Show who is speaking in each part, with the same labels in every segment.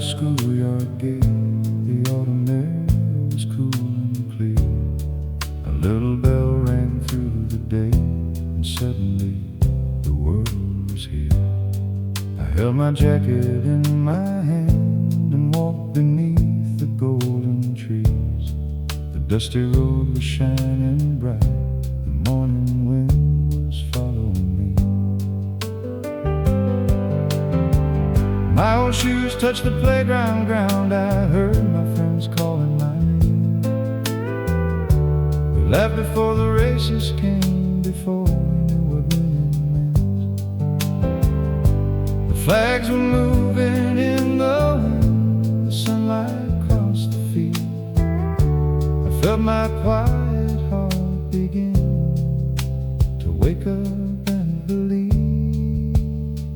Speaker 1: schoolyard gate, the autumn air was cool and clear. A little bell rang through the day, and suddenly the world was here. I held my jacket in my hand and walked beneath the golden trees. The dusty road was shining bright, the morning wind was following me. My old shoes touched the playground ground, I heard my friends calling my name. We laughed before the races came, before we knew what winning meant. The flags were moving in the wind, the sunlight crossed the field. I felt my quiet heart begin to wake up and believe.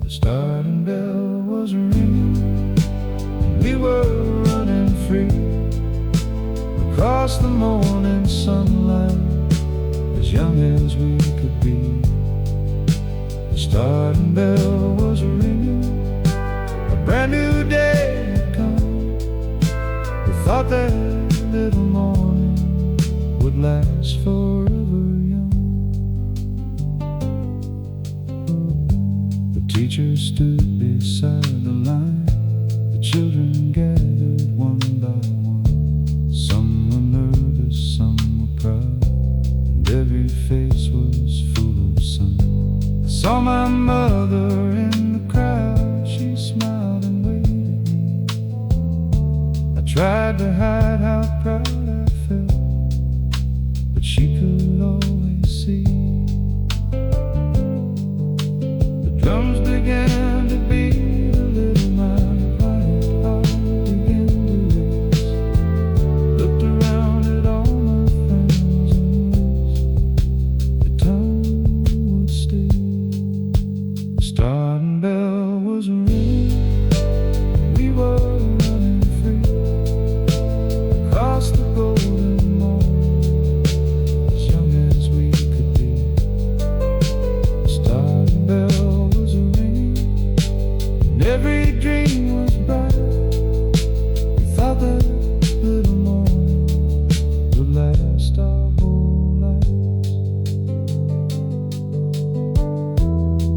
Speaker 1: The starting bell was ringing, we were running free across the morning sunlight, as young as we could be. The starting bell was ringing, a brand new day had come. We thought that little morning would last forever young. The teacher stood beside the line, the children gathered one by one. Some were nervous, some were proud, and every face was full of sun. I saw my mother in the crowd, she smiled and waved at me. I tried to hide how proud I felt, but she could always see. The drums began to beat a little, my quiet heart began to race. Looked around at all my friends and wished the time would stay. The starting bell was ringing, we were running free across the golden morn, as young as we could be. The starting bell was ringing, and every dream was bright. We thought that little morning would last our whole lives.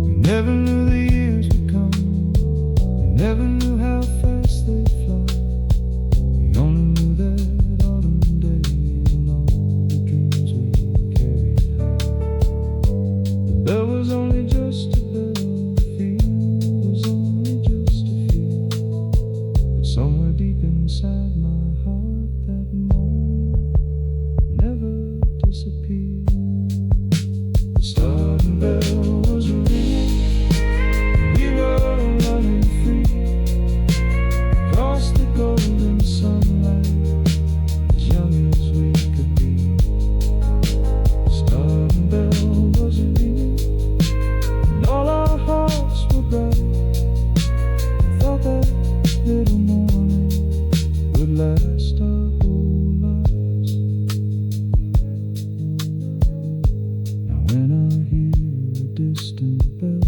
Speaker 1: We never knew the years would come, we never knew how fast they'd fly. We only knew that autumn day and all the dreams we carried high. The bell was only just a bell, the feel was only just a feel, but somewhere deep inside my heart that morning never disappeared. The starting bell was ringing, we were running free across the golden sunlight, as young as we could be. The starting bell was ringing, and all our hearts were bright. We thought that little morning would last our whole lives. Now when I hear a distant bell,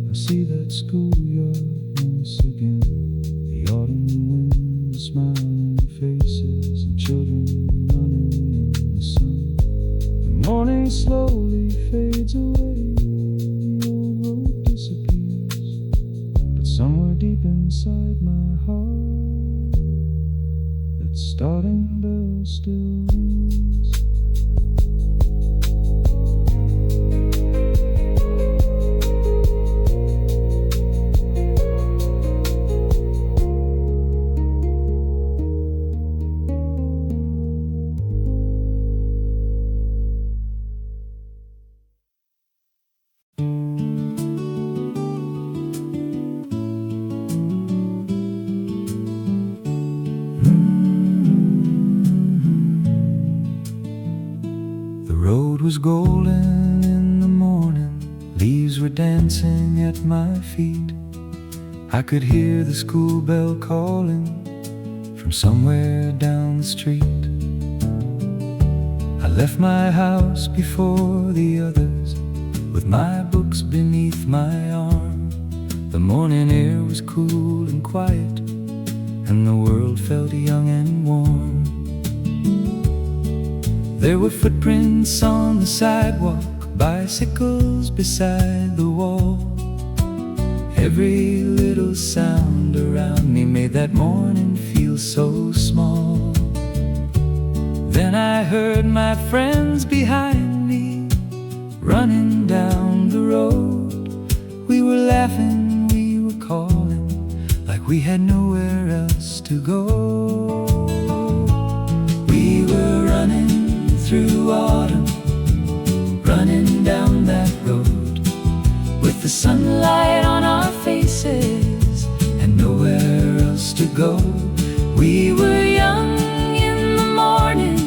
Speaker 1: I see that schoolyard once again. The autumn wind, smiling faces, and children running in the sun. The morning slowly fades away, the old road disappears, but somewhere deep inside my heart, that starting bell still rings. The road was golden in the morning, leaves were dancing at my feet. I could hear the school bell calling from somewhere down the street. I left my house before the others, with my books beneath my arm. The morning air was cool and quiet, and the world felt young and warm. There were footprints on the sidewalk, bicycles beside the wall. Every little sound around me made that morning feel so small. Then I heard my friends behind me running down the road. We were laughing, we were calling, like we had nowhere else to go. We were running through autumn, running down that road, with the sunlight on our faces and nowhere else to go. We were young in the morning,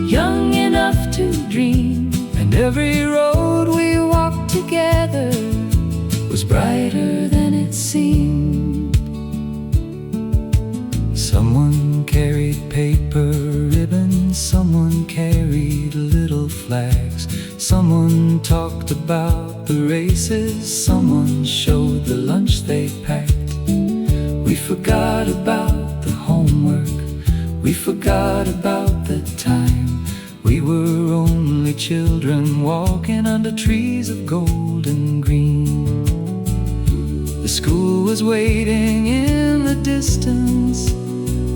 Speaker 1: young enough to dream, and every road we walked together was brighter than it seemed. Someone carried paper ribbons, someone carried little flags, someone talked about the races, someone showed the lunch they packed. We forgot about the homework, we forgot about the time. We were only children walking under trees of gold and green. The school was waiting in the distance,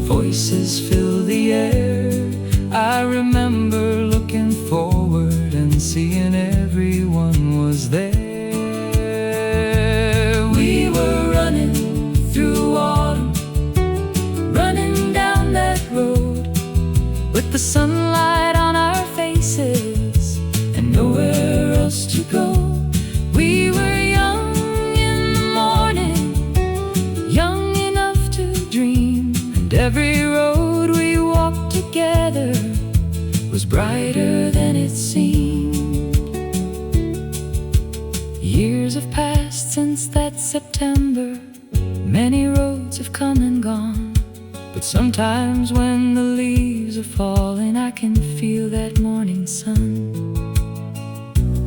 Speaker 1: voices filled the air. I remember looking forward and seeing everyone was there. We were running through autumn, running down that road, with the sunlight on our faces and nowhere else to go. We were young in the morning, young enough to dream, and every road we walked together was brighter than it seemed. Years have passed since that September, many roads have come and gone, but sometimes when the leaves are falling, I can feel that morning sun.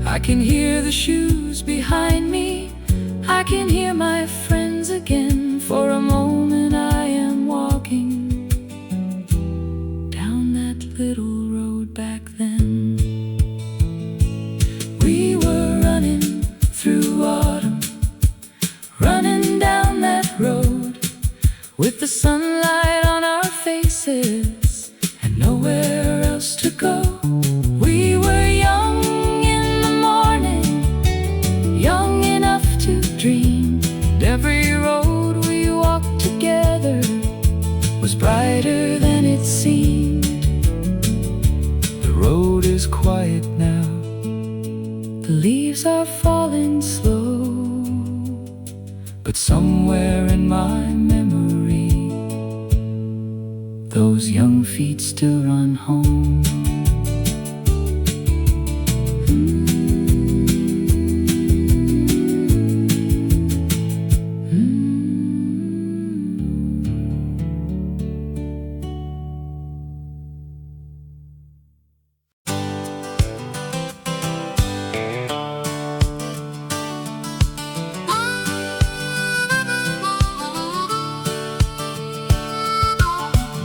Speaker 1: I can hear the shoes behind me, I can hear my friends again. For a moment I am walking down that little road back then. We were running through autumn, running down that road, with the sunlight on our faces and nowhere else to go. We were young in the morning, young enough to dream, and every road we walked together was brighter than it seemed. The road is quiet now, the leaves are falling slow, but somewhere in my memory, those young feet still run home.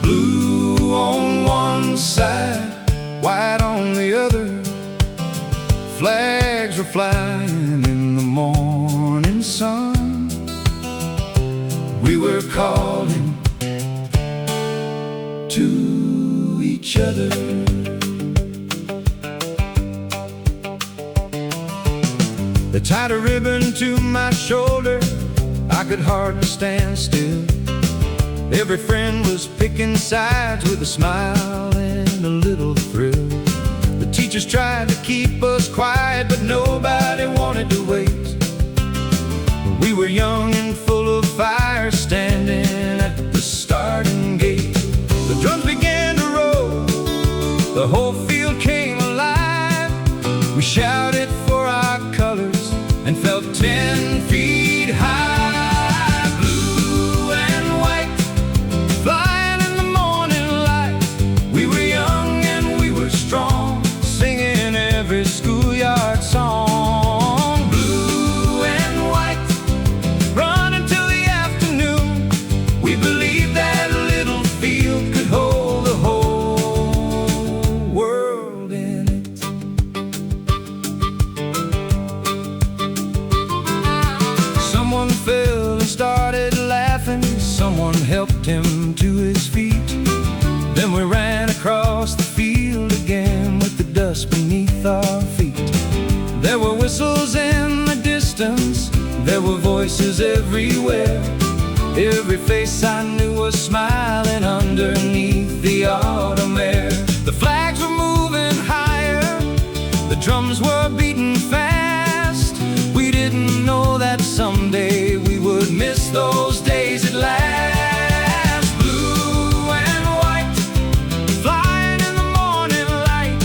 Speaker 2: Blue on one side, white on the other, flags were flying in the morning sun. We were calling to each other. They tied a ribbon to my shoulder, I could hardly stand still. Every friend was picking sides with a smile and a little thrill. The teachers tried to keep us quiet, but nobody wanted to wait. We were young and full of fire, standing at the starting gate. The drums began to roll, the whole field came alive. We shouted for our colors and felt 10 feet high. Schoolyard song, blue and white, run until the someone helped him to his feet. Then we ran across the field again with the dust beneath our feet. There were whistles in the distance, there were voices everywhere. Every face I knew was smiling underneath the autumn air. The flags were moving higher, the drums were beating fast. We didn't know that someday we would miss those days at last. Blue and white, flying in the morning light.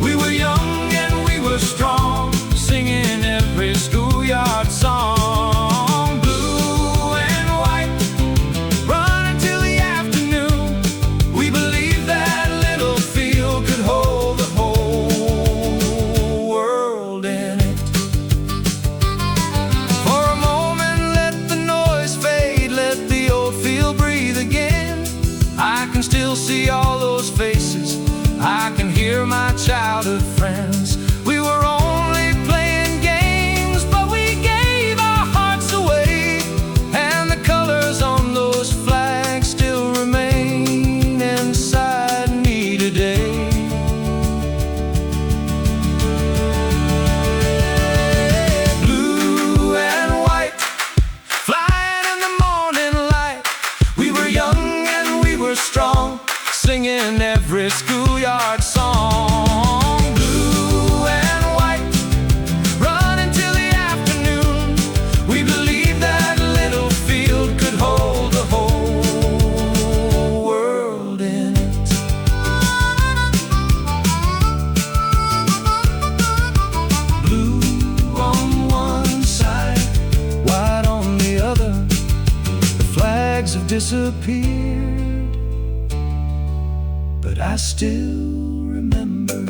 Speaker 2: We were young and we were strong, singing every schoolyard song. See all those faces, I can hear my childhood friends. We were only playing games, but we gave our hearts away, and the colors on those flags still remain inside me today. Blue and white, flying in the morning light. We were young and we were strong, singing every schoolyard song. Blue and white, running till the afternoon. We believed that little field could hold the whole world in it. Blue on one side, white on the other. The flags have disappeared, but I still remember.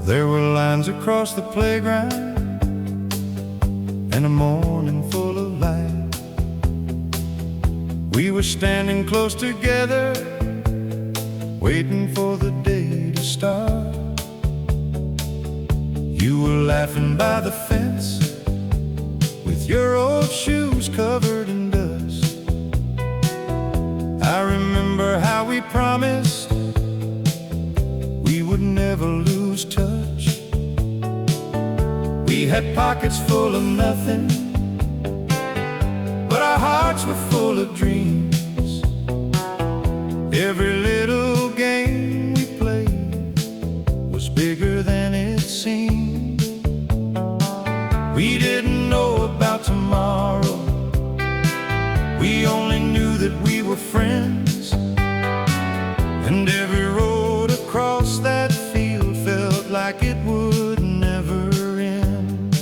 Speaker 1: There were lines across the playground and a morning full of light. We were standing close together, waiting for the day to start. You were laughing by the fence with your old shoes covered in dust. I remember how we promised we would never lose touch. We had pockets full of nothing, but our hearts were full of dreams. Every little game we played was bigger than it seemed. We didn't know about tomorrow, we only knew that we were friends. And every road across that field felt like it would never end.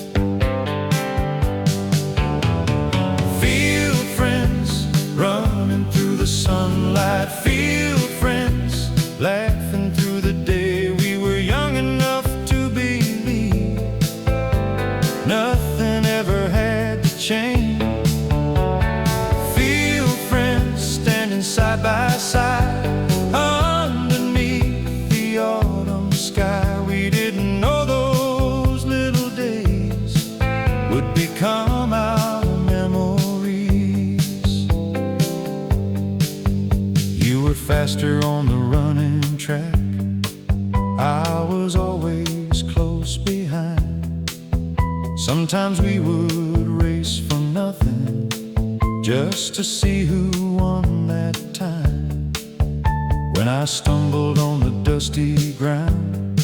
Speaker 1: Field friends running through the sunlight, field friends laughing through the day. We were young enough to believe nothing ever had to change. Field friends standing side by side underneath the autumn sky. We didn't know those little days would become our memories. You were faster on the running track, I was always close behind. Sometimes we would race for nothing, just to see who won that time. When I stumbled on the dusty ground,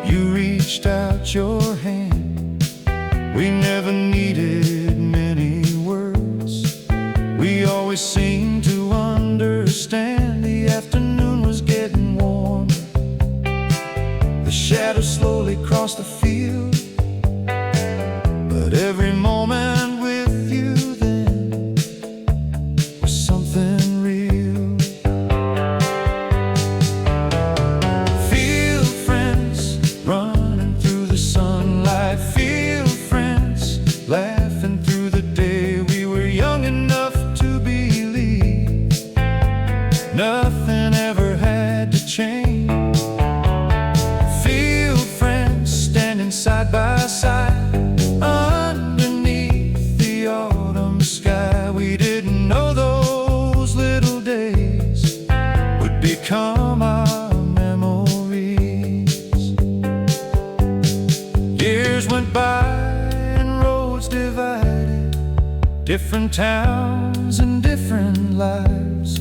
Speaker 1: you reached out your hand. We never needed many words, we always seemed to understand. The afternoon was getting warmer, the shadows slowly crossed the field, but every moment with you then was something real.
Speaker 2: went by and roads divided, different towns and different lives.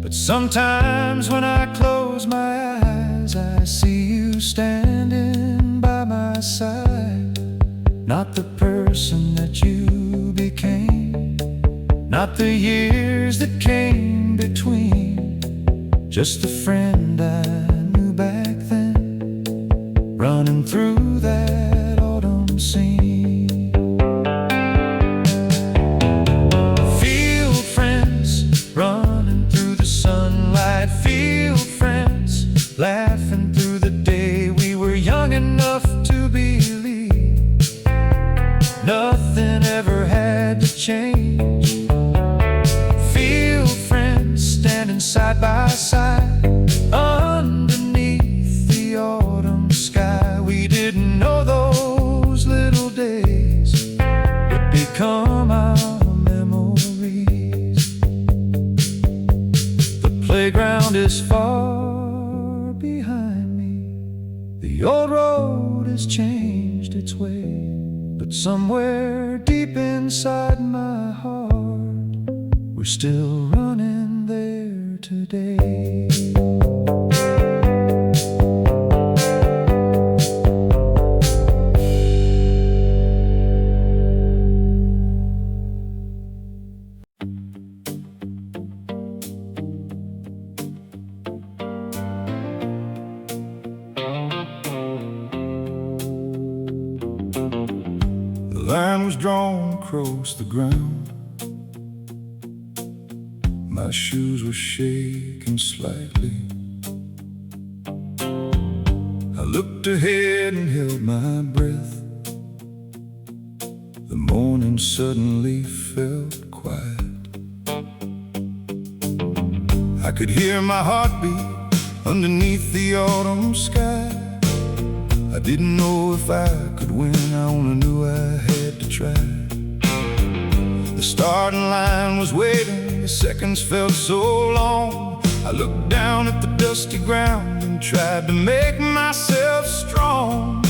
Speaker 2: But sometimes when I close my eyes, I see you standing by my side. Not the person that you became, not the years that came between, just the friend I knew back then, running through that autumn scene. Field friends running through the sunlight, field friends laughing through the day. We were young enough to believe nothing ever had to change. Field friends standing side by side underneath the autumn sky. We didn't know those little days would become our memories. The playground is far behind me, the old road has changed its way, but somewhere deep inside my heart, we're still running there today. The line was drawn across the ground. My shoes were shaking slightly. I looked ahead and held my breath. The morning suddenly felt quiet. I could hear my heartbeat underneath the autumn sky. I didn't know if I could win, I only knew I had to try. The starting line was waiting, the seconds felt so long. I looked down at the dusty ground and tried to make myself strong.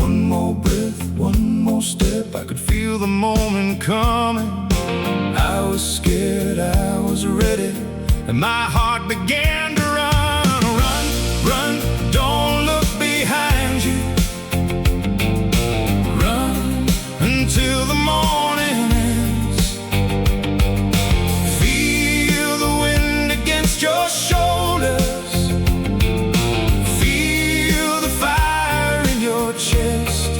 Speaker 2: One more breath, one more step, I could feel the moment coming. I was scared, I was ready, and my heart began to run. Run, run, don't look behind you. Run until the morning ends. Feel the wind against your shoulders. Feel the fire in your chest.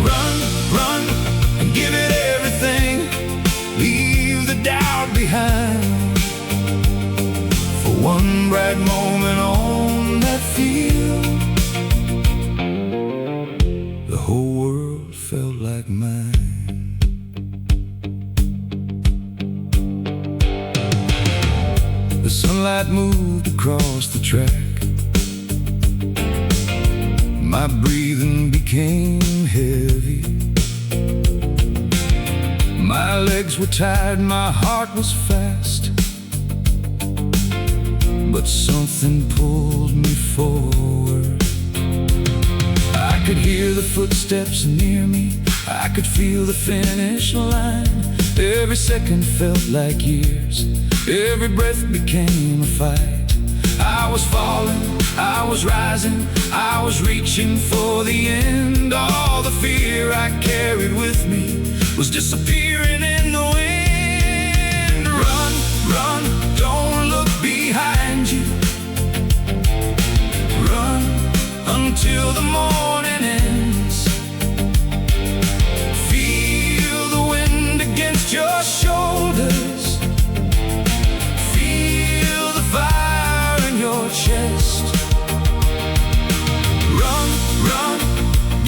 Speaker 2: Run, run, and give it everything. Leave the doubt behind. For one bright moment on that field, the whole world felt like mine. The sunlight moved across the track. My breathing became heavy. My legs were tired, my heart was fast, but something pulled me forward. I could hear the footsteps near me, I could feel the finish line. Every second felt like years, every breath became a fight. I was falling, I was rising, I was reaching for the end. All the fear I carried with me was disappearing in the wind. Run, run, don't look behind you. Run until the morning ends. Feel the wind against your shoulders. Feel the fire in your chest. Run, run,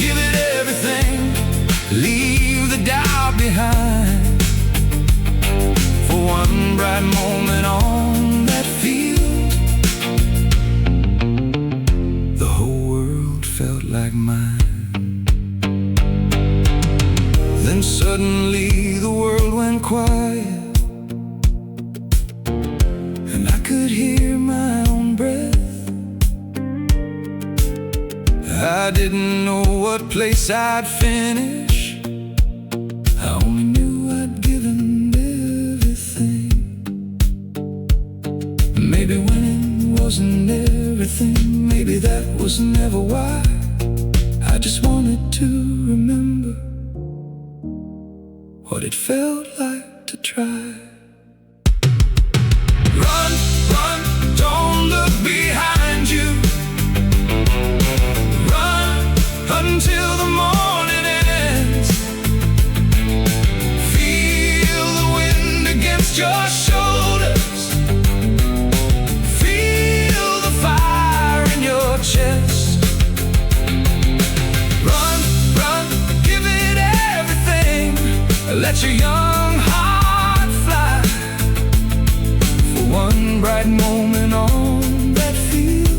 Speaker 2: give it everything. Leave the doubt behind. For one bright moment on that field, the whole world felt like mine. Then suddenly the world went quiet, and I could hear my own breath. I didn't know what place I'd finish. I only knew I'd given everything. Maybe winning wasn't everything. Maybe that was never why. I just wanted to remember what it felt like to try. Run, run, don't look behind you. Run until the morning ends. Feel the wind against your shoulders. Feel the fire in your chest. Run, run, give it everything. Let your young heart fly for one bright moment on that field.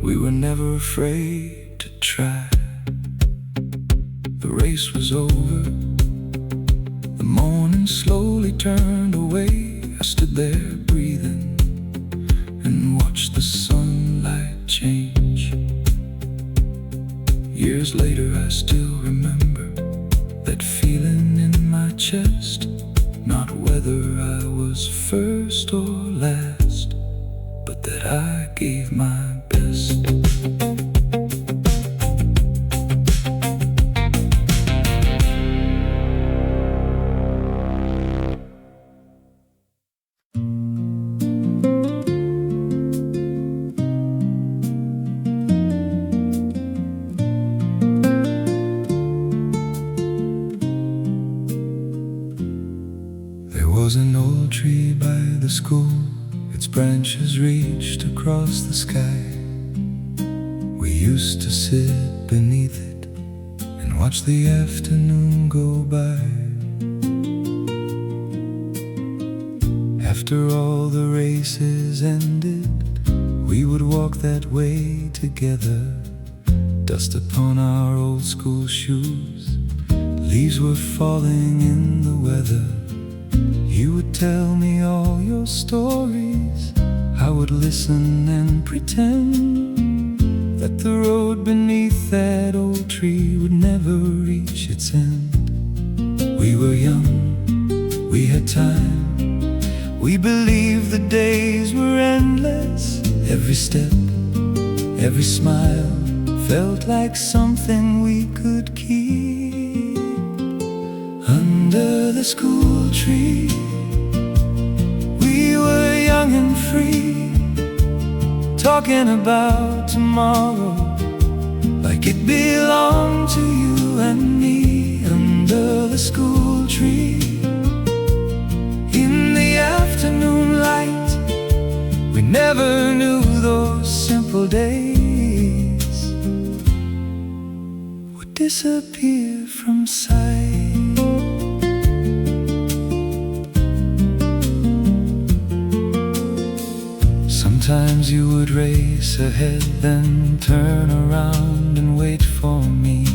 Speaker 2: We were never afraid to try. The race was over. The morning slowly turned away. I stood there breathing and watched the sunlight change. Years later I still remember that feeling in my chest. Not whether I was first or last, but that I gave my best. There was an old tree by the school. Its branches reached across the sky. We used to sit beneath it and watch the afternoon go by. After all the races ended, we would walk that way together. Dust upon our old school shoes. Leaves were falling in the weather. You would tell me all your stories. I would listen and pretend that the road beneath that old tree would never reach its end. We were young, we had time. We believed the days were endless. Every step, every smile felt like something we could keep. Under the school tree, we were young and free, talking about tomorrow like it belonged to you and me. Under the school tree, in the afternoon light, we never knew those simple days would disappear from sight. Sometimes you would race ahead, then turn around and wait for me.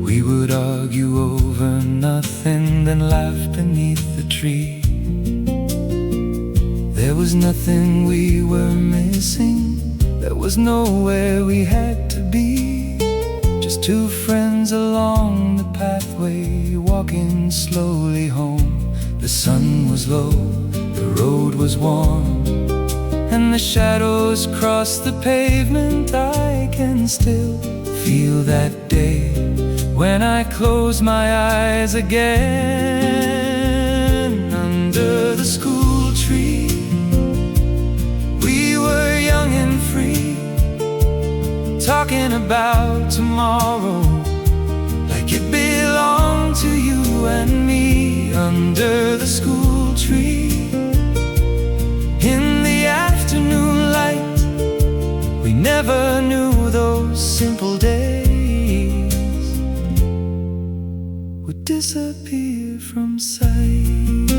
Speaker 2: We would argue over nothing, then laugh beneath the tree. There was nothing we were missing. There was nowhere we had to be. Just two friends along the pathway, walking slowly home. The sun was low, the road was warm, and the shadows crossed the pavement. I can still feel that day when I close my eyes again. Under the school tree, we were young and free, talking about tomorrow like it belonged to you and me. Under the school tree, in the afternoon light, we never knew those simple days would disappear from sight.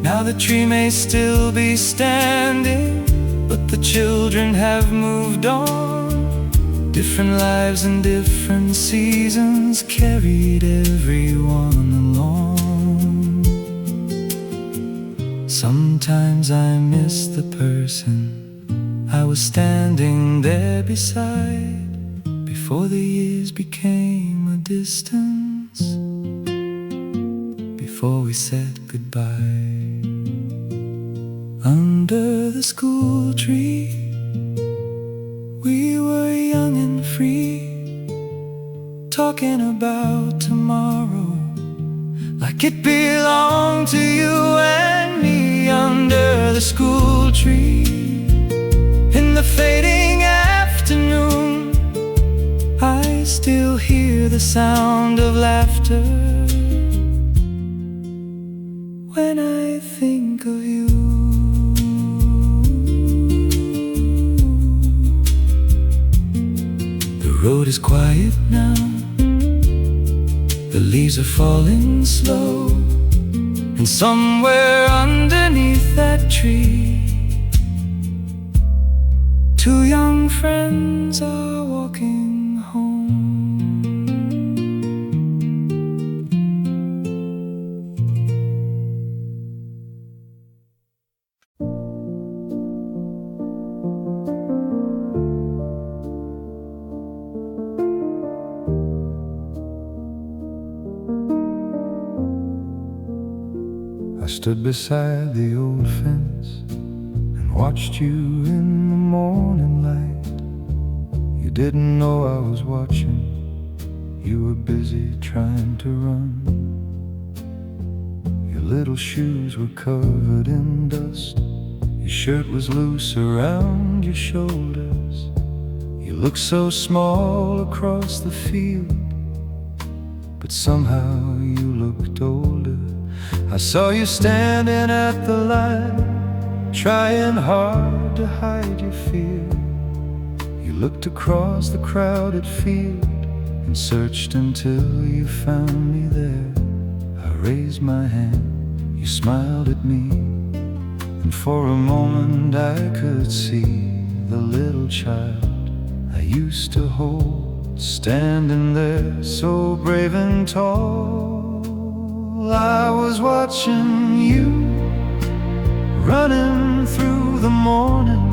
Speaker 2: Now the tree may still be standing, but the children have moved on. Different lives and different seasons carried everyone along. Sometimes I miss the person I was standing there beside before the years became a distance, before we said goodbye. Under the school tree, we were young and free, talking about tomorrow like it belonged to you and me. Under the school tree, in the fading afternoon, I still hear the sound of laughter when I think of you. The road is quiet now, the leaves are falling slow, and somewhere underneath that tree, two young friends are walking home.
Speaker 1: I stood beside the old fence and watched you in the morning light. You didn't know I was watching, you were busy trying to run. Your little shoes were covered in dust, your shirt was loose around your shoulders. You looked so small across the field, but somehow you looked older. I saw you standing at the line, trying hard to hide your fear. You looked across the crowded field and searched until you found me there. I raised my hand, you smiled at me, and for a moment I could see the little child I used to hold, standing there so brave and tall. I was watching you, running through the morning.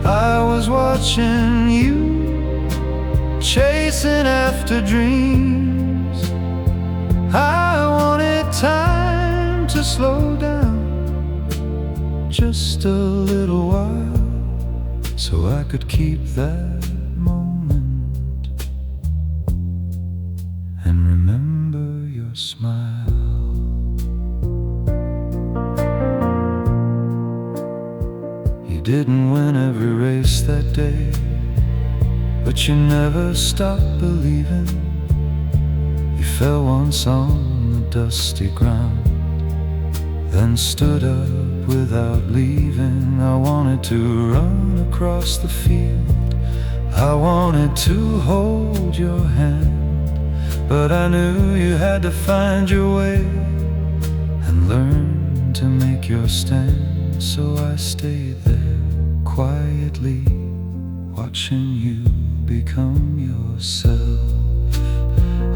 Speaker 1: I was watching you, chasing after dreams. I wanted time to slow down just a little while, so I could keep that moment and remember your smile. You didn't win every race that day, but you never stopped believing. You fell once on the dusty ground, then stood up without leaving. I wanted to run across the field, I wanted to hold your hand, but I knew you had to find your way and learn to make your stand. So I stayed there quietly, watching you become yourself.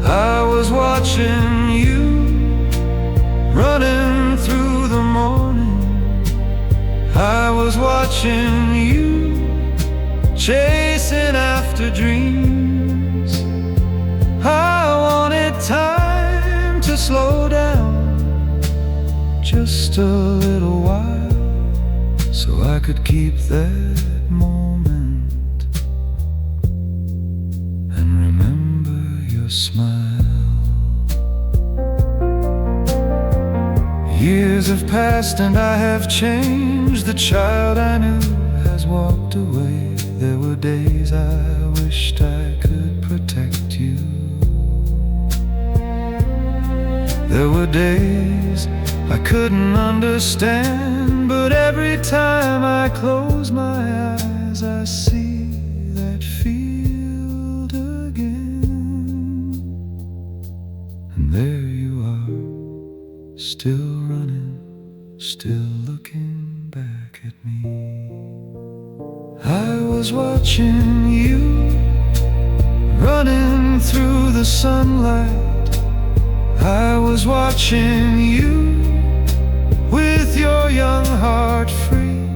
Speaker 1: I was watching you, running through the morning. I was watching you, chasing after dreams. I wanted time to slow down just a little while, so I could keep that moment and remember your smile. Years have passed and I have changed. The child I knew has walked away. There were days I wished I could protect you. There were days I couldn't understand, but every time I close my eyes I see that field again. And there you are, still running, still looking back at me. I was watching you, running through the sunlight. I was watching you with heart free.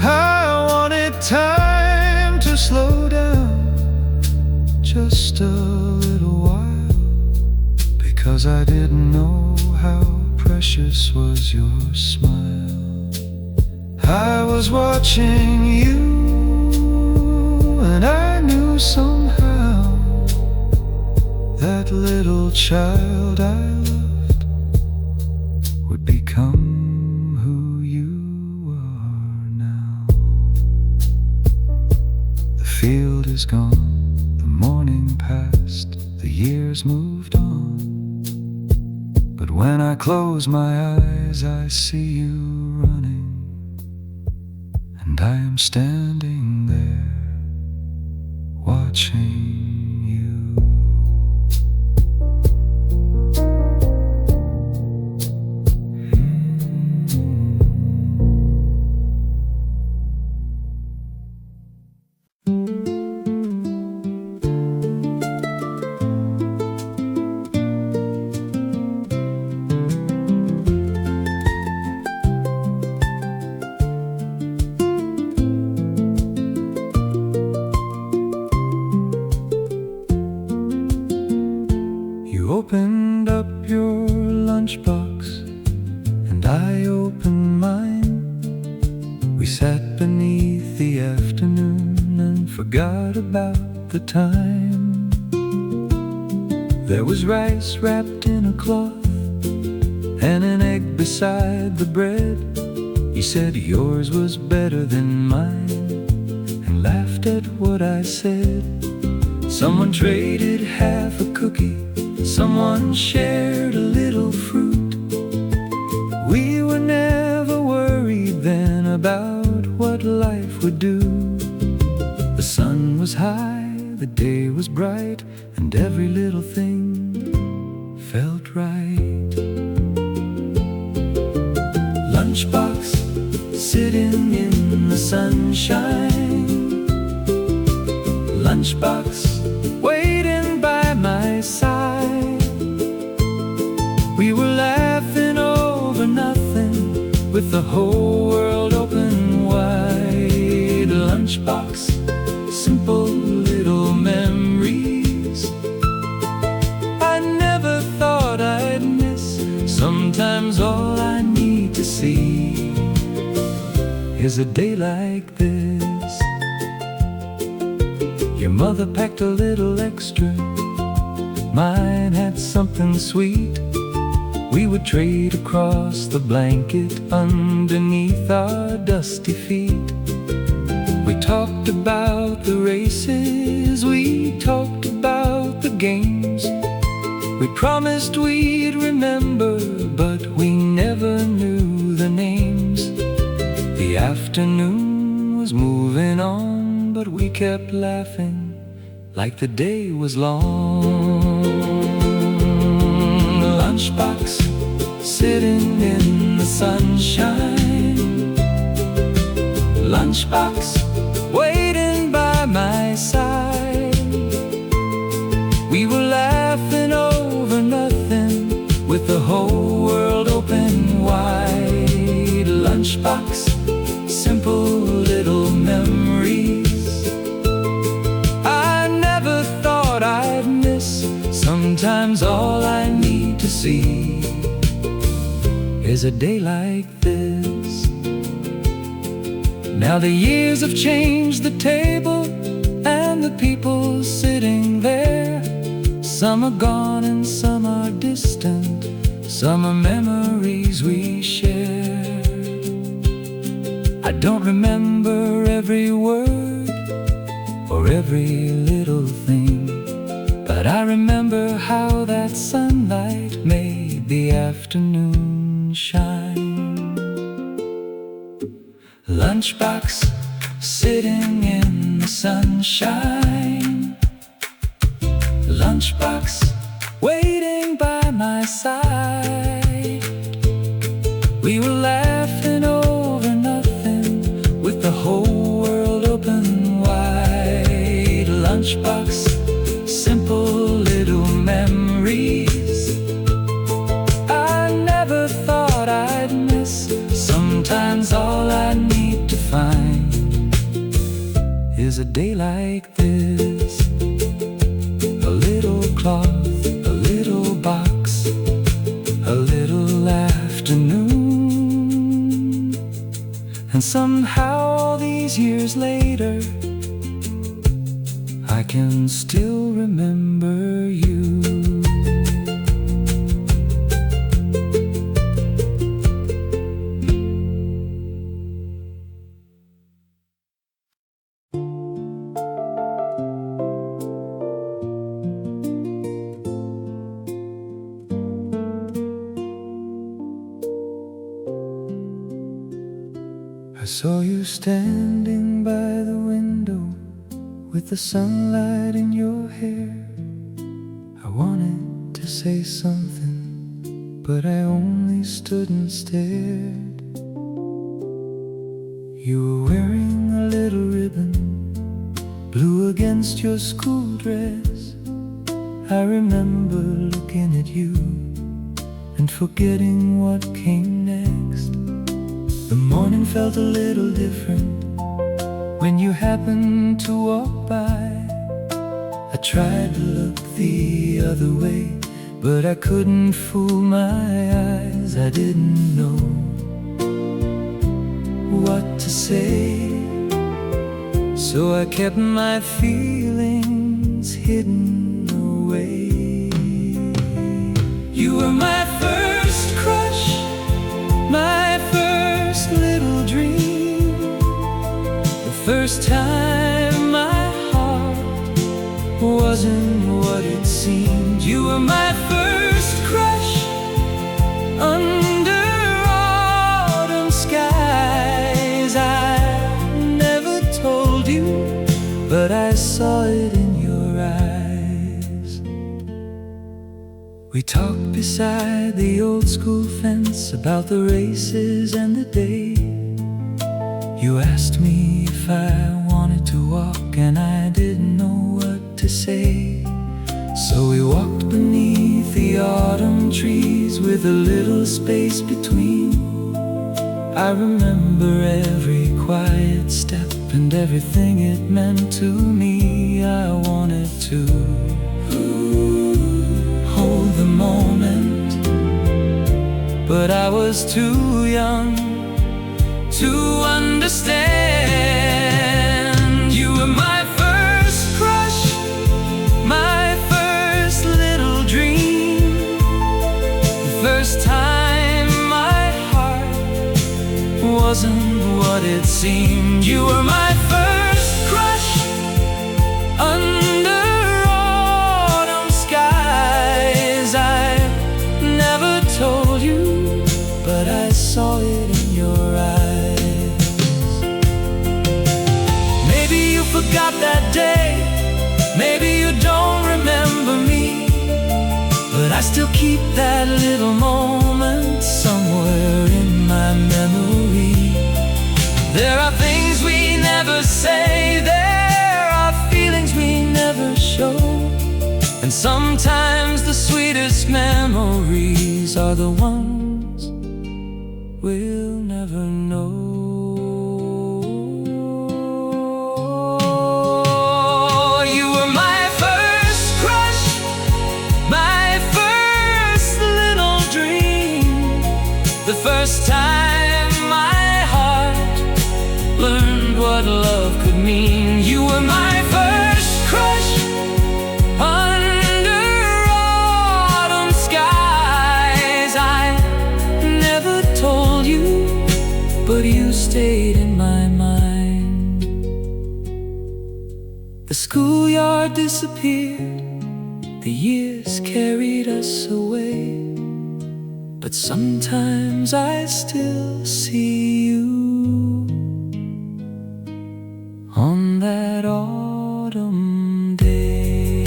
Speaker 1: I wanted time to slow down just a little while, because I didn't know how precious was your smile. I was watching you, and I knew somehow that little child I loved would become who you are now. The field is gone, the morning passed, the years moved on. But when I close my eyes, I see you running, and I am standing there watching you. You opened up your lunchbox, and I opened mine. We sat beneath the afternoon and forgot about the time. There was rice wrapped in a cloth and an egg beside the bread. You said yours was better than mine and laughed at what I said. Someone traded half a cookie, someone shared a little fruit. We were never worried then about what life would do. The sun was high, the day was bright, and every little thing felt right. Lunchbox sitting in the sunshine, lunchbox waiting by my side. We were laughing over nothing, with the whole world open wide. Lunchbox, simple little memories I never thought I'd miss. Sometimes all I need to see is a day like this. Your mother packed a little extra, mine had something sweet. We would trade across the blanket underneath our dusty feet. We talked about the races, we talked about the games. We promised we'd remember, but we never knew the names. The afternoon was moving on, but we kept laughing like the day was long. Lunchbox sitting in the sunshine, lunchbox waiting by my side. We were laughing over nothing, with the whole world open wide. Lunchbox, simple little memories I never thought I'd miss. Sometimes all I need to see is a day like this. Now the years have changed the table and the people sitting there. Some are gone and some are distant, some are memories we share. I don't remember every word or every little thing, but I remember how that sunlight made the afternoon shine. Lunchbox sitting in the sunshine, lunchbox waiting by my side. We were laughing over nothing, with the whole world open wide. Lunchbox, simple little memories I never thought I'd miss. Some
Speaker 2: Sometimes all I need to find is a day like this. A little cloth, a little box, a little afternoon. And somehow all these years later, I can still remember you. I saw you standing by the window with the sunlight in your hair. I wanted to say something, but I only stood and stared. You were wearing a little ribbon, blue against your school dress. I remember looking at you and forgetting what came next. The morning felt a little different when you happened to walk by. I tried to look the other way, but I couldn't fool my eyes. I didn't know what to say, so I kept my feelings hidden away. You were my first crush, my first little dream, the first time my heart wasn't what it seemed. You were my first crush under autumn skies. I never told you, but I saw it in your eyes. We talked beside the old school fence about the races and the day. You asked me if I wanted to walk, and I didn't know what to say. So we walked beneath the autumn trees with a little space between. I remember every quiet step and everything it meant to me. I wanted to hold the moment, but I was too young to understand. You were my first crush, my first little dream, the first time my heart wasn't what it seemed. You were my first crush under autumn skies. I never told you, but I saw it in your eyes. Maybe you forgot that day, maybe you don't remember me, but I still keep that little moment somewhere in my memory. There are things we never say, there are feelings we never show, and sometimes the sweetest memories are the ones we'll never know. You were my first crush, my first little dream, the first time my heart learned what love could mean. You were my first crush under autumn skies. I never told you, but you stayed in my mind. The schoolyard disappeared, the years carried us away, but sometimes I still see you on that autumn day.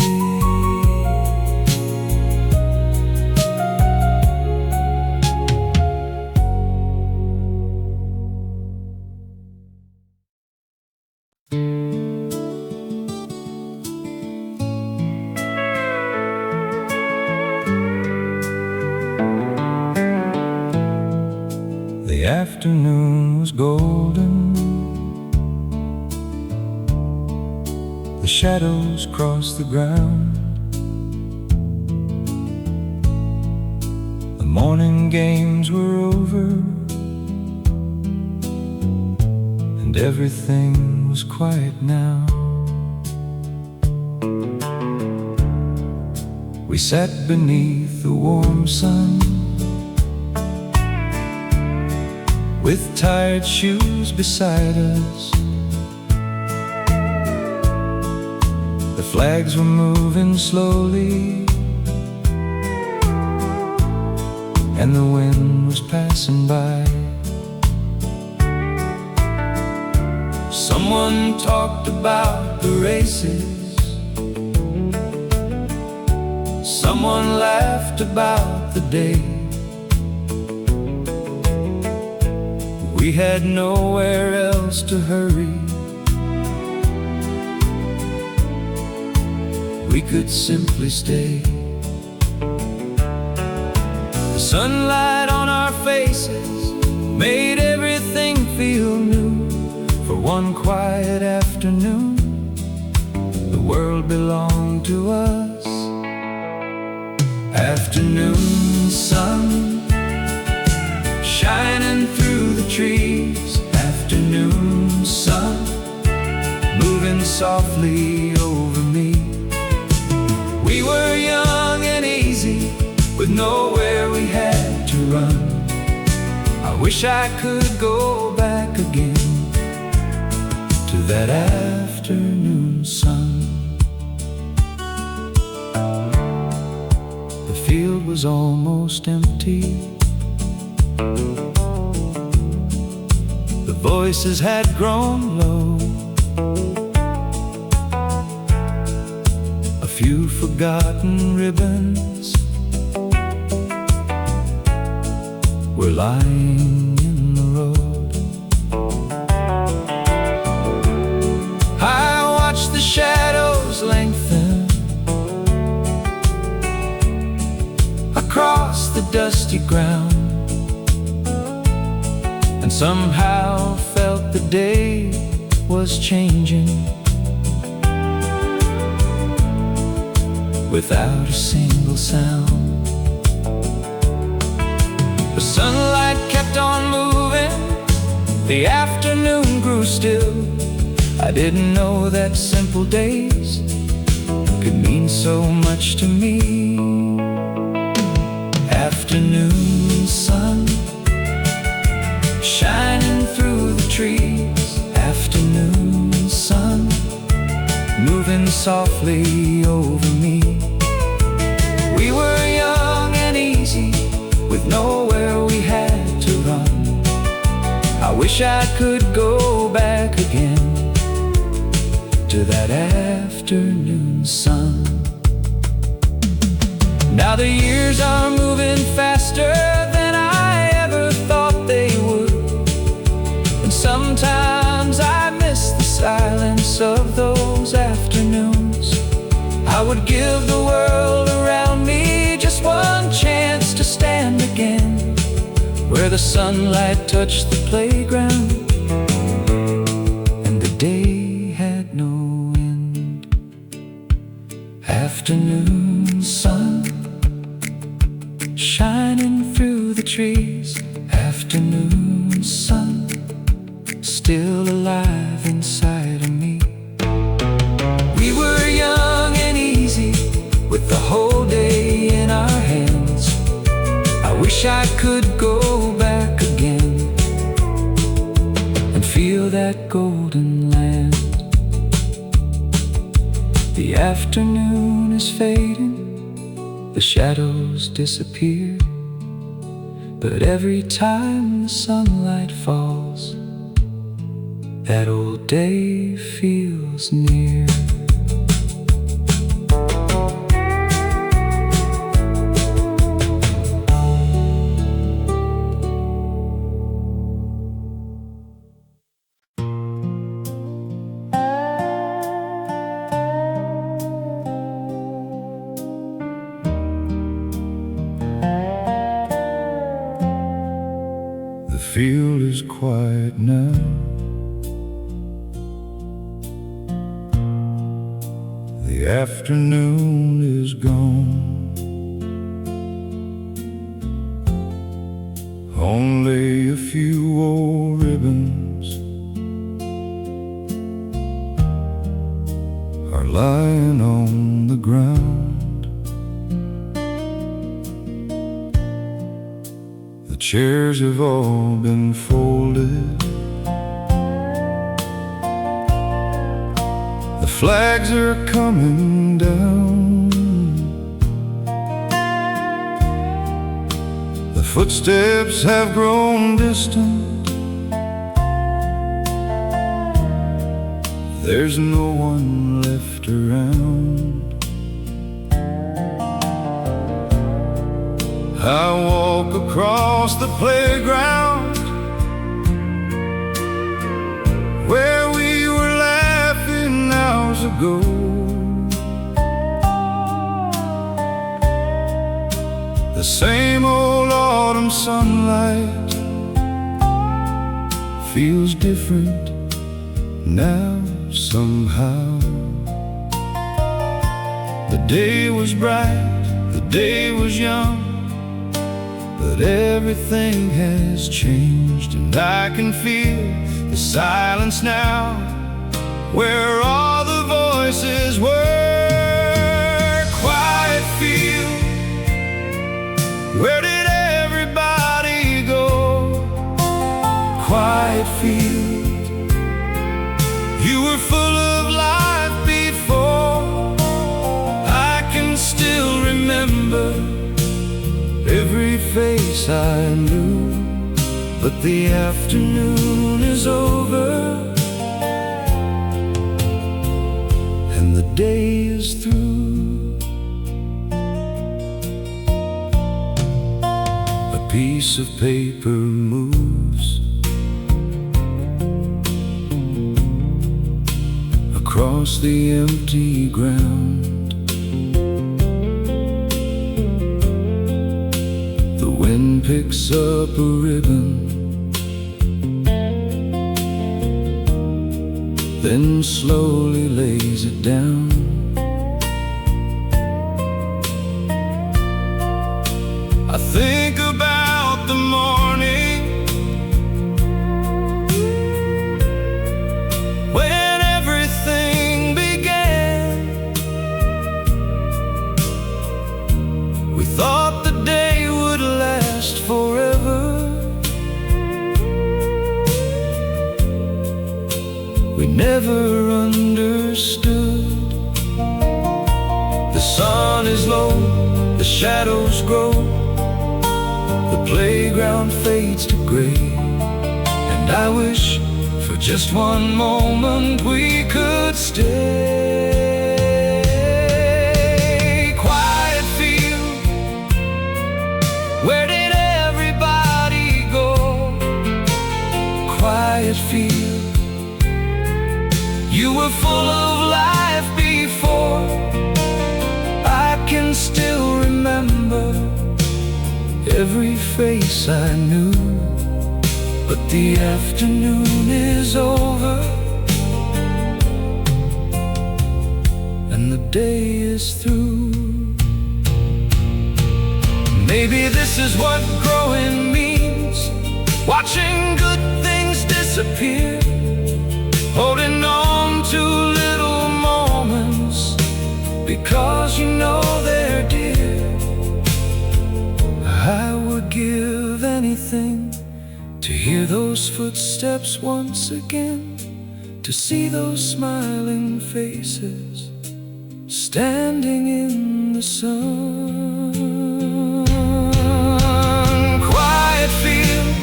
Speaker 3: The
Speaker 2: afternoon was golden. The shadows crossed the ground. The morning games were over, and everything was quiet now. We sat beneath the warm sun, with tired shoes beside us. The flags were moving slowly, and the wind was passing by. Someone talked about the races. Someone laughed about the day. We had nowhere else to hurry. We could simply stay. The sunlight on our faces made everything feel new. For one quiet afternoon, the world belonged to us. Afternoon sun shining through the trees. Afternoon sun moving softly over me. We were young and easy, with nowhere we had to run. I wish I could go back again to that afternoon sun. The field was almost empty. The voices had grown low. A few forgotten ribbons were lying in the road. I watched the shadows lengthen across the dusty ground, and somehow felt the day was changing without a single sound. The sunlight kept on moving, the afternoon grew still. I didn't know that simple days could mean so much to me. Afternoon sun shining through the trees. Afternoon sun moving softly over me. We were young and easy, with nowhere we had to run. I wish I could go back again to that afternoon sun. Now the years are moving faster than I ever thought they would, and sometimes I miss the silence of those afternoons. I would give the world around me just one chance to stand again, where the sunlight touched the playground and the day had no end. Afternoon sun shining through the trees. Afternoon sun still alive inside of me. We were young and easy, with the whole day in our hands. I wish I could go back again and feel that golden land. The afternoon is fading, the shadows disappear, but every time the sunlight falls, that old day feels near.
Speaker 1: feel field is quiet now. The afternoon is gone. Only a few old ribbons are lying on the ground. The chairs have all been folded. The flags are coming down. The footsteps have grown distant. There's no one left around. I walk across the playground where we were laughing hours ago. The same old autumn sunlight feels different now somehow. The day was bright, the day was young, but everything has changed, and I can feel the silence now, where all the voices were. Quiet field, where did everybody go? Quiet field, you were full of life before. I can still remember every face I knew, but the afternoon is over and the day is through. A piece of paper moves across the empty ground. The wind picks up a ribbon, then slowly lays it down. I think about the morning when everything began. We thought the day would last forever. We never understood. The sun is low, the shadows grow, the playground fades to gray, and I wish for just one moment we could stay. Quiet field, where did everybody go? Quiet field, you were full of life before. I can still remember every face I knew, but the afternoon is over and the day is through. Maybe this is what growing means, watching good things disappear, holding on to little moments because you know they're dear. I would give anything to hear those footsteps once again, to see those smiling faces standing in the sun. Quiet field,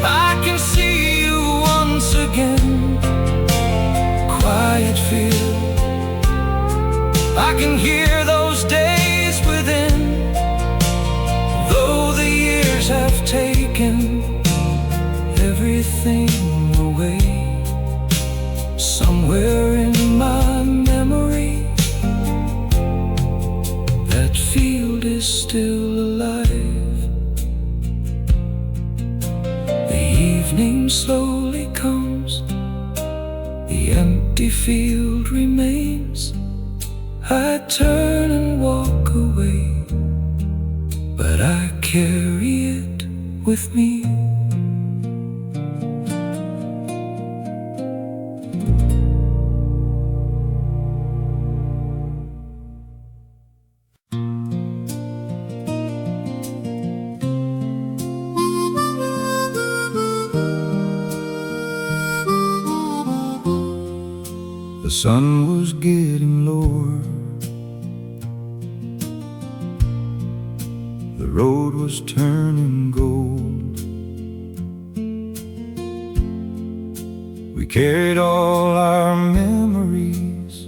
Speaker 1: I can see you once again. Quiet field, I can hear those days within, though the years have taken everything away. Somewhere in my memory evening slowly comes, the empty field remains. I turn and walk away, but I carry it with me.
Speaker 2: The sun was getting lower, the road was turning gold. We carried all our memories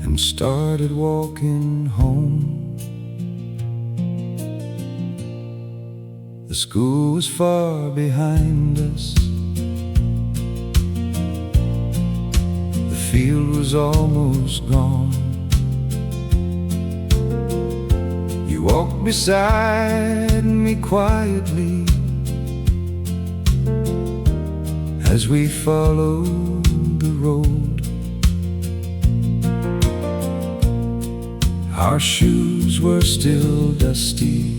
Speaker 2: and started walking home. The school was far behind us, the field was almost gone. You walked beside me quietly as we followed the road. Our shoes were still dusty,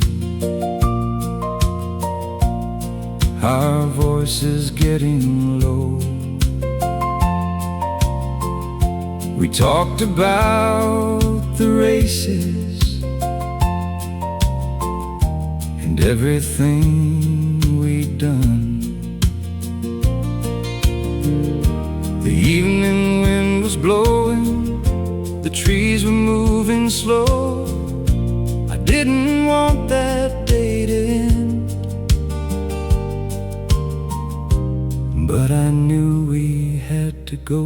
Speaker 2: our voices getting low. We talked about the races and everything we'd done. The evening wind was blowing, the trees were moving slow. I didn't want that day to end, but I knew we had to go.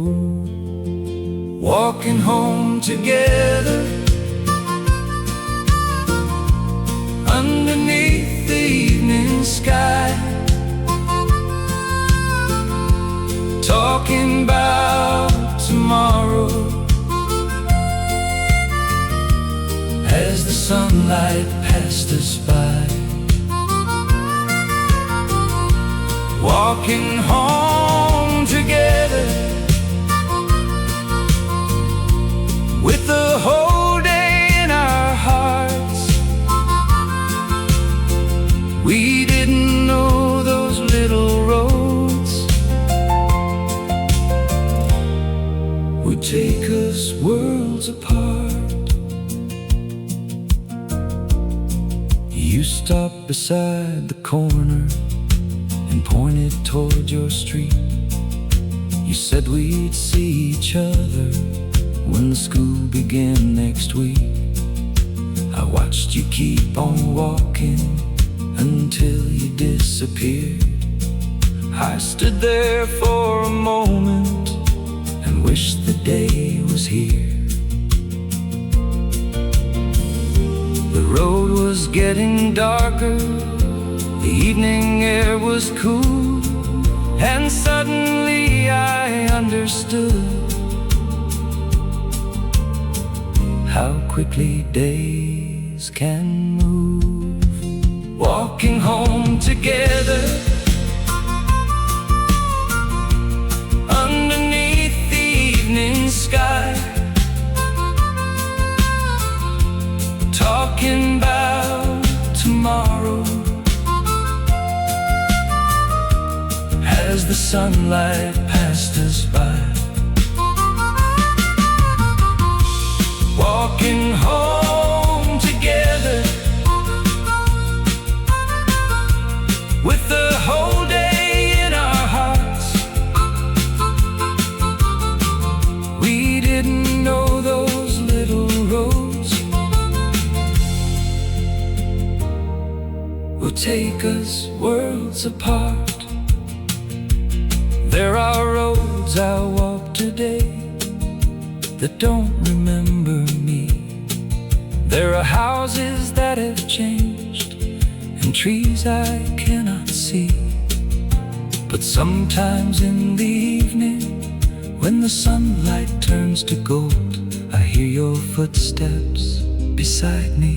Speaker 2: Walking home together underneath the evening sky, talking about tomorrow as the sunlight passed us by. Walking home together with the whole day in our hearts. We didn't know those little roads would take us worlds apart. You stopped beside the corner and pointed toward your street. You said we'd see each other when school began next week. I watched you keep on walking until you disappeared. I stood there for a moment and wished the day was here. The road was getting darker, the evening air was cool, and suddenly I understood how quickly days can move. Walking home together underneath the evening sky, talking about tomorrow as the sunlight passed us by. Walking home together with the whole day in our hearts. We didn't know those little roads would take us worlds apart. There are roads I walk today that don't remember me. There are houses that have changed and trees I cannot see. But sometimes in the evening, when the sunlight turns to gold, I hear your footsteps beside me,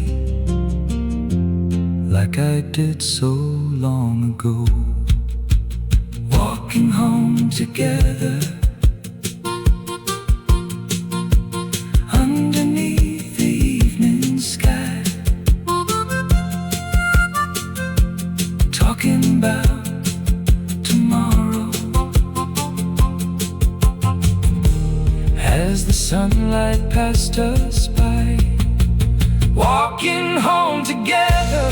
Speaker 1: like I did so long ago. Walking home together underneath the evening sky, talking about tomorrow. As the sunlight passed us by, walking home together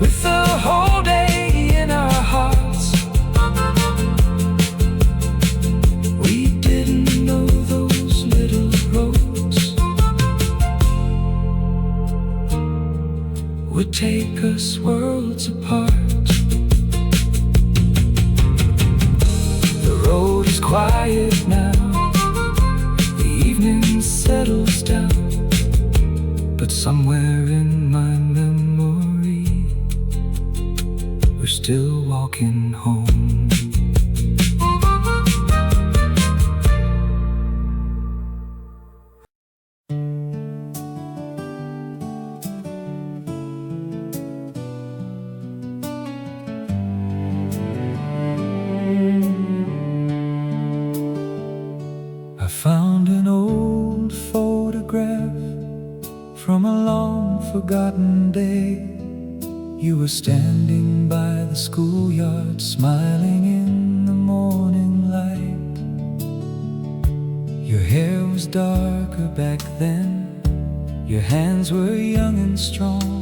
Speaker 1: with the whole day in our hearts. We didn't know those little roads would take us worlds apart. The road is quiet now, the evening settles down, but somewhere in my memory we're still walking home. I found an old photograph from a long forgotten day. You were standing by the schoolyard, smiling in the morning light. Your hair was darker back then, your hands were young and strong.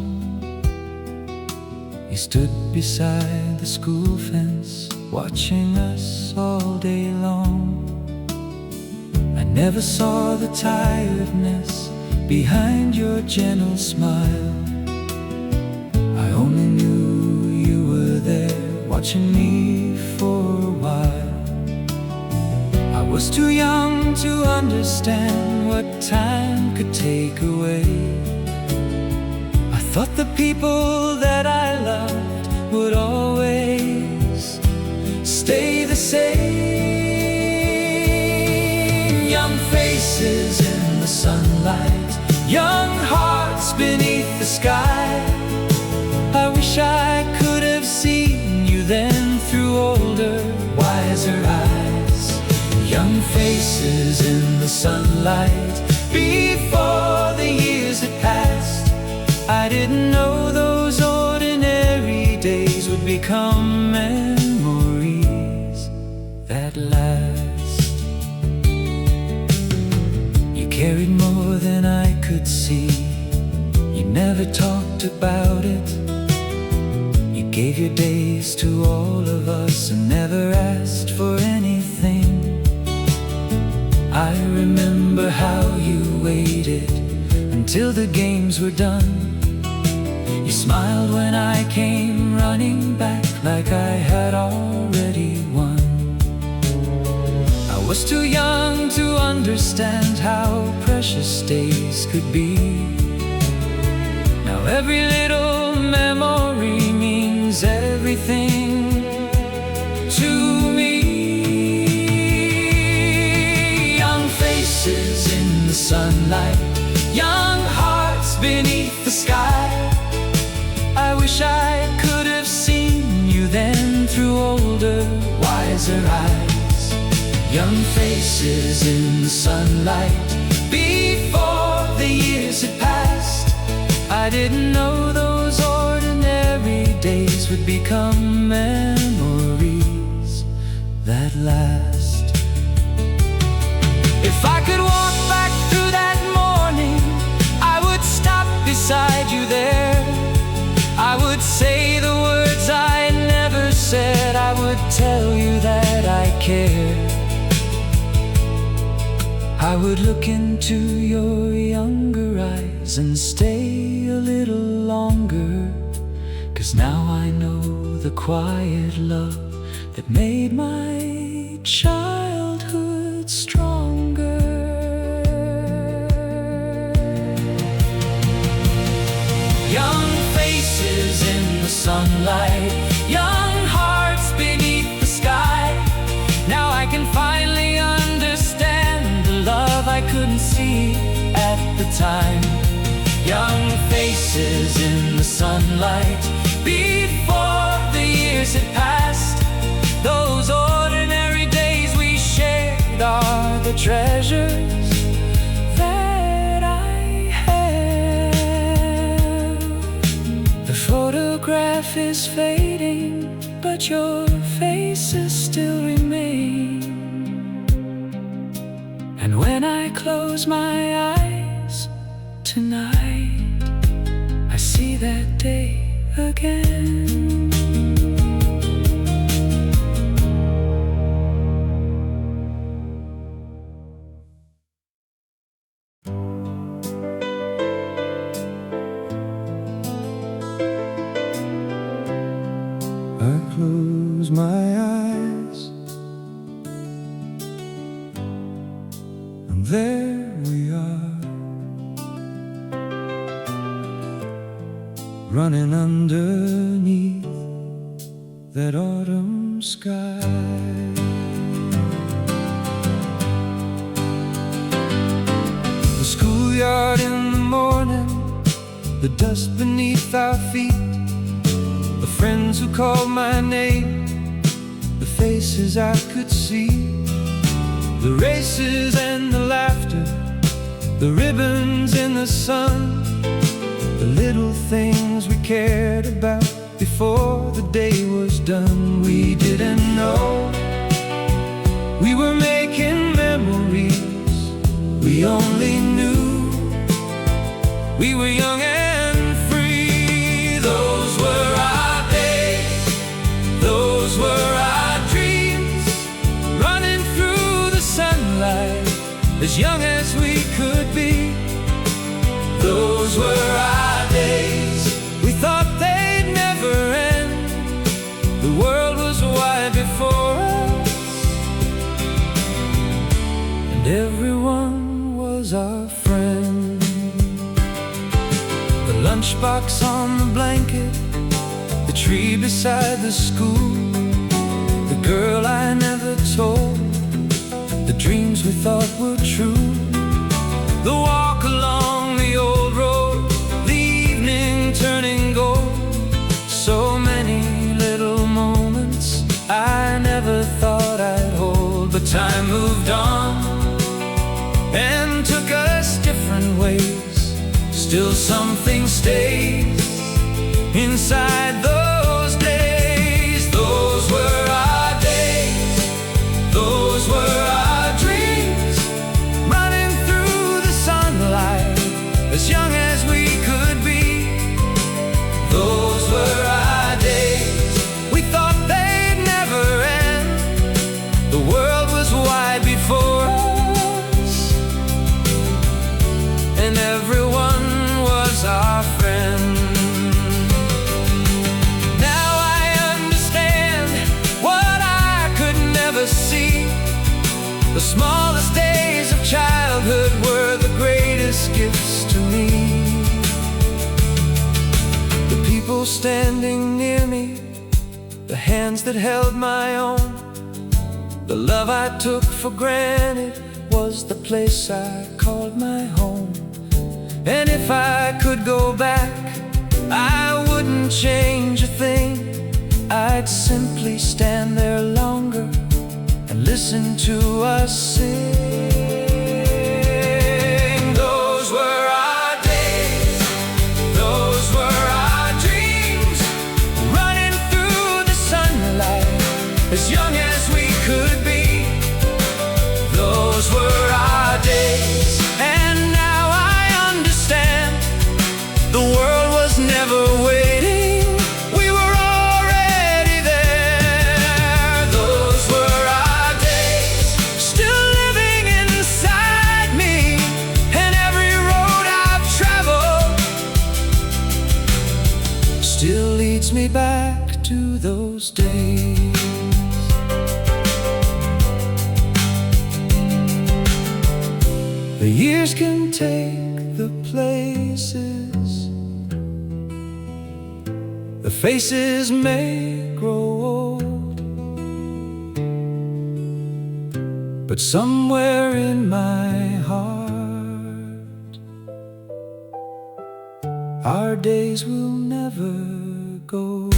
Speaker 1: You stood beside the school fence, watching us all day long. I never saw the tiredness behind your gentle smile. I only knew you were there, watching me for a while. I was too young to understand what time could take away. I thought the people that I loved would always stay the same. Young faces in the sunlight, young hearts beneath the sky. I wish I could have seen you then through older, wiser eyes. Young faces in the sunlight, before the years had passed. I didn't know those ordinary days would become memories that last. You carried more than I could see. You never talked about it. You gave your days to all of us and never asked for anything. I remember how you waited until the games were done. You smiled when I came running back like I had already won. I was too young to understand how precious days could be. Now every little memory means everything to me. Young faces in the sunlight, young hearts beneath the sky. I wish I could have seen you then through older, wiser eyes. Young faces in the sunlight, before the years had passed. I didn't know those ordinary days would become memories that last. If I could walk back through that morning, I would stop beside you there. I would say the words I never said. I would tell you that I care. I would look into your younger eyes and stay a little longer. 'Cause now I know the quiet love that made my childhood stronger. Young faces in the sunlight, young hearts beneath the sky. Now I can finally understand the love I couldn't see at the time. Young
Speaker 3: faces in the sunlight before the years had passed. Those ordinary days we shared are the treasures that I have. The photograph is fading, but your faces still remain. And when I close my eyes tonight, I see that day again.
Speaker 2: I close my eyes, and there we are, running underneath that autumn sky. The schoolyard in the morning, the dust beneath our feet, the friends who called my name, the faces I could see, the races and the laughter, the ribbons in the sun, the little things we cared about before the day was done. We didn't know we were making memories. We only knew we were young and free. Those were our days, those were our dreams, running through the sunlight, as young as we could be. Those were our days, we thought they'd never end. The world was wide before us, and everyone was our friend. The lunchbox on the blanket, the tree beside the school, the girl I never told, the dreams we thought were true, the walk along the old road, the evening turning gold. So many little moments I never thought I'd hold. But time moved on and took us different ways. Still something stays inside those days. Those were our days, those were our dreams, running through the sunlight, as young as we could be. Those were our days, we thought they'd never end. The world was wide before us, and everyone was our friend. Now I understand what I could never see. The smallest days of childhood were the greatest gifts to me. The people standing near me, the hands that held my own, the love I took for granted was the place I called my home. And if I could go back, I wouldn't change a thing. I'd simply stand there longer and listen to us sing. Those were our days, those were our dreams, running through the sunlight, as young as we could be. Those were our days, and now I understand. The world was never waiting, we were already there. Those were our days, still living inside me, and every road I've traveled still leads me back to those days. The years can take the places, the faces may grow old, but somewhere in my heart
Speaker 3: our days will never go.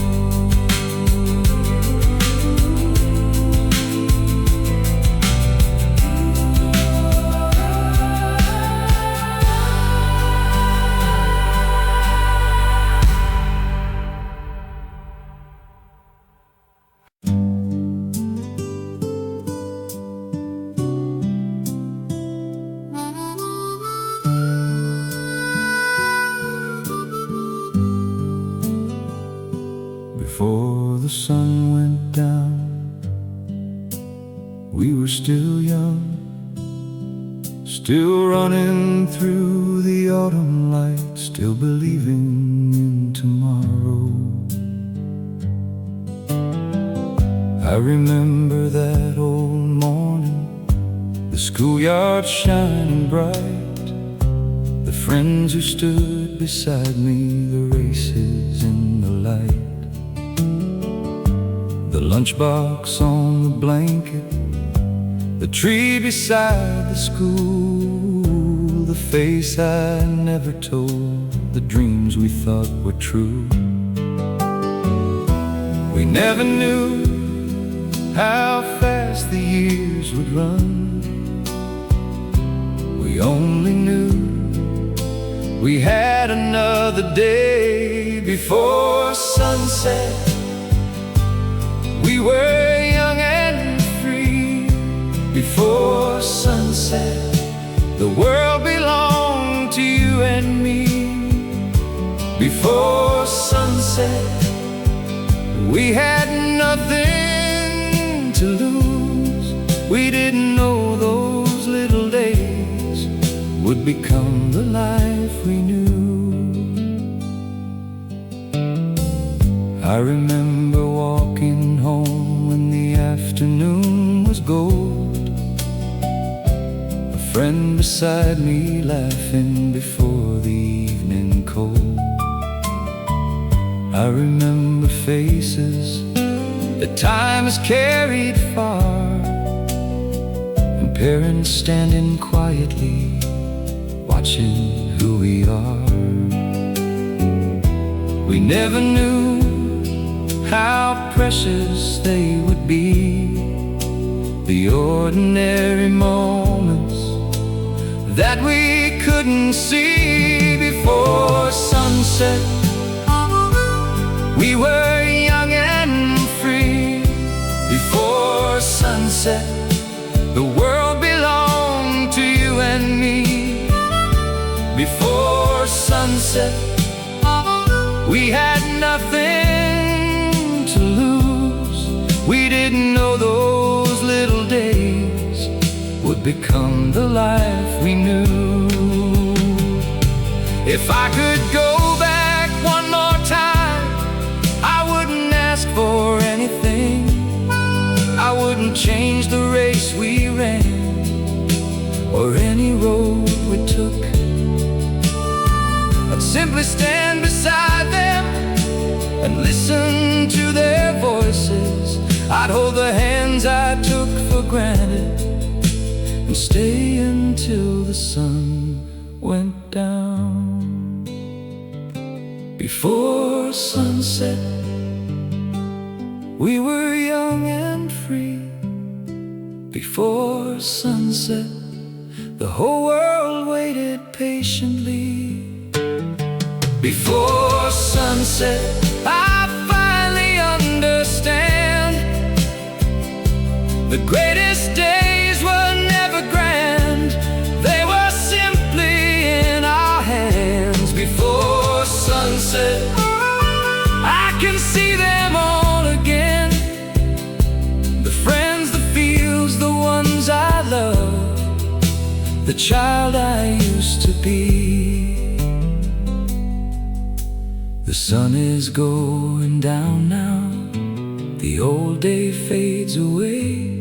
Speaker 1: Before the sun went down, we were still young, still running through the autumn light, still believing in tomorrow. I remember that old morning, the schoolyard shining bright, the friends who stood beside me, the races in the light, the lunchbox on the blanket, the tree beside the school, the face I never told, the dreams we thought were true. We never knew how fast the years would run. We only knew we had another day before sunset. We were young and free. Before sunset, the world belonged to you and me. Before sunset, we had nothing to lose. We didn't know those little days would become the life we knew. I remember walking home when the afternoon was gold, a friend beside me laughing before the evening cold. I remember faces that time has carried far, and parents standing quietly watching who we are. We never knew how precious they would be, the ordinary moments that we couldn't see. Before sunset, we were young and free. Before sunset, the world belonged to you and me. Before sunset, we had nothing to lose. We didn't know those little days would become the life we knew. If I could go back one more time, I wouldn't ask for anything. I wouldn't change the race we ran or any road we took. I'd simply stand beside them and listen to their voices. I'd hold the hands I took for granted and stay until the sun went down. Before sunset, we were young and free. Before sunset, the whole world waited patiently. Before sunset, I finally understand. The greatest days were never grand. They were simply in our hands. Before sunset, I can see them all again. The friends, the fields, the ones I love, the child I used to be. The sun is going down now, the old day fades away.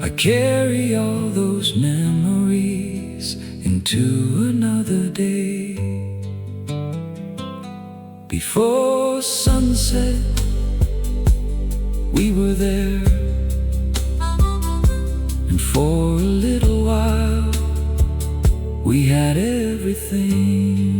Speaker 1: I carry all those memories into another day. Before sunset, we were there, and for a little while we had everything.